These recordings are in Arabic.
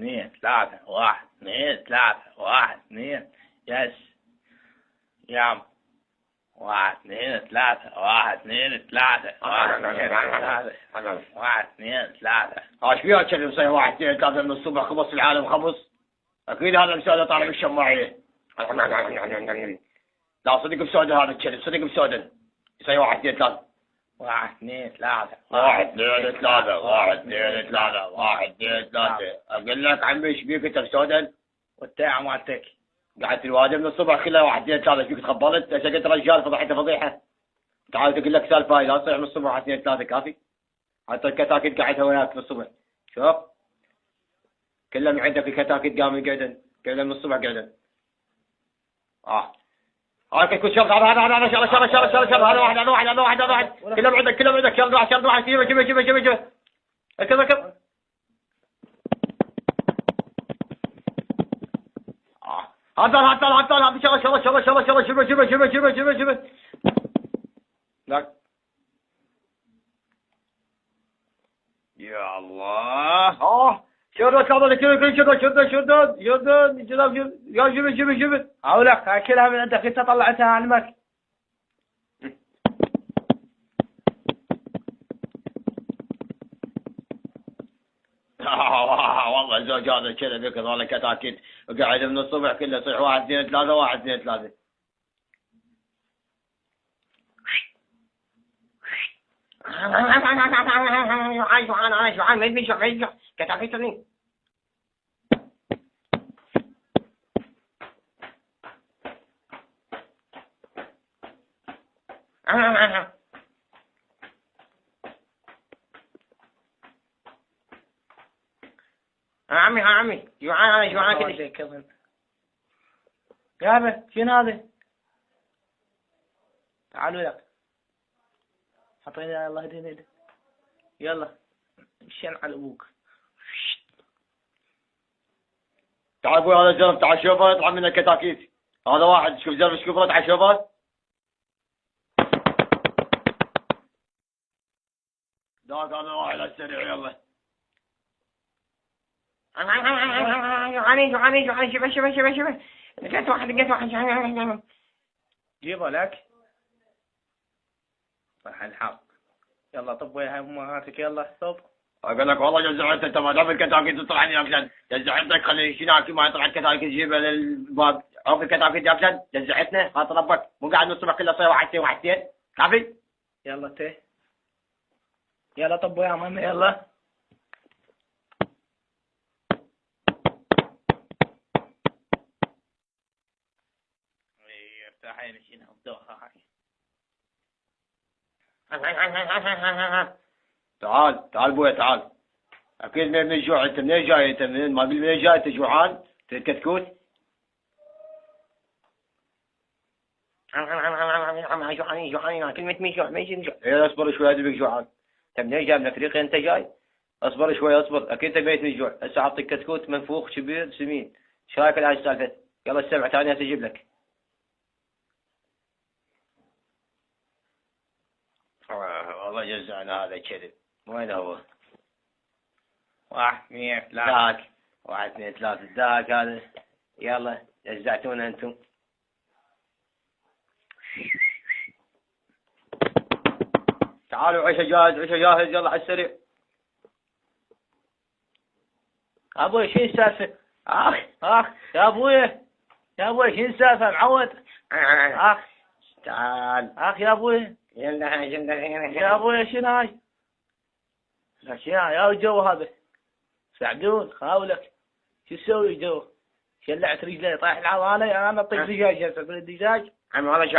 اثنين ثلاثة، واحد اثنين ثلاثة، واحد اثنين. يس يام. واحد اثنين ثلاثة، واحد اثنين ثلاثة، واحد اثنين ثلاثة، واحد اثنين ثلاثة. ايش فيها كذا مسوي واحد اثنين ثلاثة من الصبح خبص العالم خبص؟ اكيد هذا مسودة طالع بالشماعية. لا صدق مسودة هذا الكلب صدق مسودة. يسوي واحد اثنين ثلاثة. واحد اثنين ثلاثة، واحد اثنين ثلاثة، واحد اثنين ثلاثة، واحد اثنين ثلاثة. اقول لك عمي ايش بيك انت مسودة؟ والتاع مالتك. قعدت الوادي من الصبح كلها واحد اثنين ثلاثة. فيك تخبلت هسه قلت رجال فضحت فضيحة. تعال تقول لك سالفة هاي لا تصيح من الصبح واحد اثنين ثلاثة كافي. حتى الكتاكيت قاعدها وياك من الصبح. شوف كلهم عندك الكتاكيت قاموا قاعدين كلهم من الصبح قاعدين. هاي كل شرط هذا شرط هذا واحد كلهم عندك شرط واحد شيبه كذا هذا شرط لا يا الله شردت هذا شردت يا شبه هقولك اكلها من عندك انت طلعتها عن المك. والله زوج هذا كذا بك هذول كتاكيت قاعد من الصبح كله يصيح واحد اثنين ثلاثة واحد اثنين ثلاثة. شوعان ما يبي كتاكيتني. عمي جوعان كذا. يابا شنو هذا؟ تعالوا لك. حطينا الله يهدينا يلا شن على ابوك. تعال ابوي هذا زلمه تعال شوفه يطلع من الكتاكيت. هذا واحد شوف زلمه شوف تعال شوفه. ذاك هذا واحد على السريع يلا. جوعاني شوف لقيت واحد جيبه لك راح الحق. يلا طب ويا امهاتك يلا طب. اقول لك والله جزعت انت ما دام الكتاكيت تطلع لي اكشن جزعتك خلي شناكي ما يطلع الكتاكيت جيبه للباب. عوف الكتاكيت اكشن جزعتنا خاطر ربك مو قاعد من الصبح كله صاير واحد اثنين كافي. يلا يلا طب ويا ماما يلا. ارتاحين شنو بدوها هاي. تعال بويا تعال. اكيد من الجوع انت منين جاي انت منين ما قلت منين جاي انت جوعان كتكوت. جوعاني كلمة مين جوع ما يجي جوع. ايه اصبر شوي ادري بك جوعان. انت منين جاي من افريقيا انت جاي. اصبر شوي اصبر اكيد انت ميت من الجوع. هسه اعطيك كتكوت منفوخ كبير سمين. ايش رايك الهاي السالفة؟ يلا السبع ثانية اجيب لك. والله جزعنا هذا كذب. وين هو؟ واحد اثنين ثلاثة. ذاك واحد اثنين ثلاثة ذاك هذا. يلا جزعتونا انتم. تعالوا عيشة جاهز يلا على السريع. ابوي شو السالفة؟ اخ يا ابوي شو السالفة معود؟ اخ تعال يا ابوي يلا يا ابوي شنو هاي؟ الاشياء يا الجو هذا سعدون خاولك شو تسوي جو؟ شلعت رجلي طايح العضانة انا اطيق دجاج هسه اقول الدجاج. عمي والله شو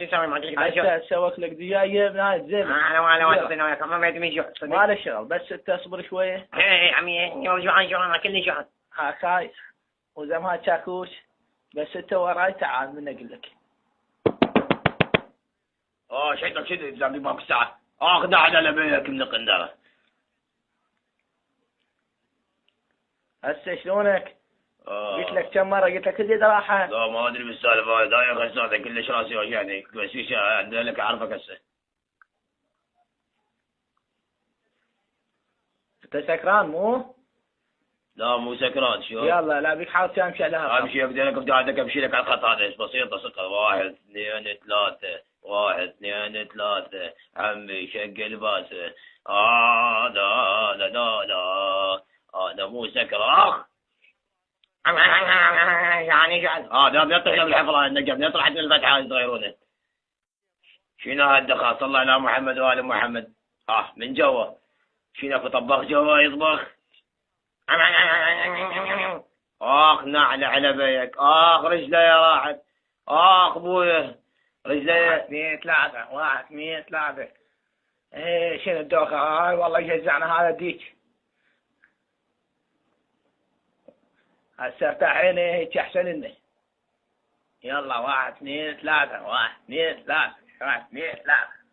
تسوي ما هسه اسوق لك دجاجة من هاي زين. انا واثقين وياك ما بدي جوع ما له شغل بس انت اصبر شوية. ايه عمي والله جوعان كلني جوعان. هاي وزمها شاكوش بس انت وراي تعال من اقول لك. شد زامي باب الساعة. اخذ على لبيك من القندرة. هسه شلونك؟ قلت لك كم مرة قلت لك زيد راحة. لا ما ادري بالسالفة هاي داير غسالة كلش راسي وجعني بس ايش عندنا لك اعرفك هسه. انت سكران مو؟ لا مو سكران شوف. يلا لا بيك حاول تمشي على امشي بدينك بدي امشي لك على الخط هذا بسيطه ثقه. 1 2 3 1 2 3 عمي شق الباسه. لا لا لا لا هذا مو سكر يعني جعل هذا بيطلع من الحفره النجم يطلع من الفتحه يصغرونه. شنو هالدخل؟ صلى على محمد وآل محمد. من جوا شنو في طباخ جوا يطبخ. نعل على بيك. رجلي راحت. ابويا رجلي. 1 2 3 1 2 3. ايه شنو الدوخة هاي والله جزعنا هذا ديك. هسه افتح عيني هيك احسن لنا. يلا 1 2 3 1 2 3 1 2 3.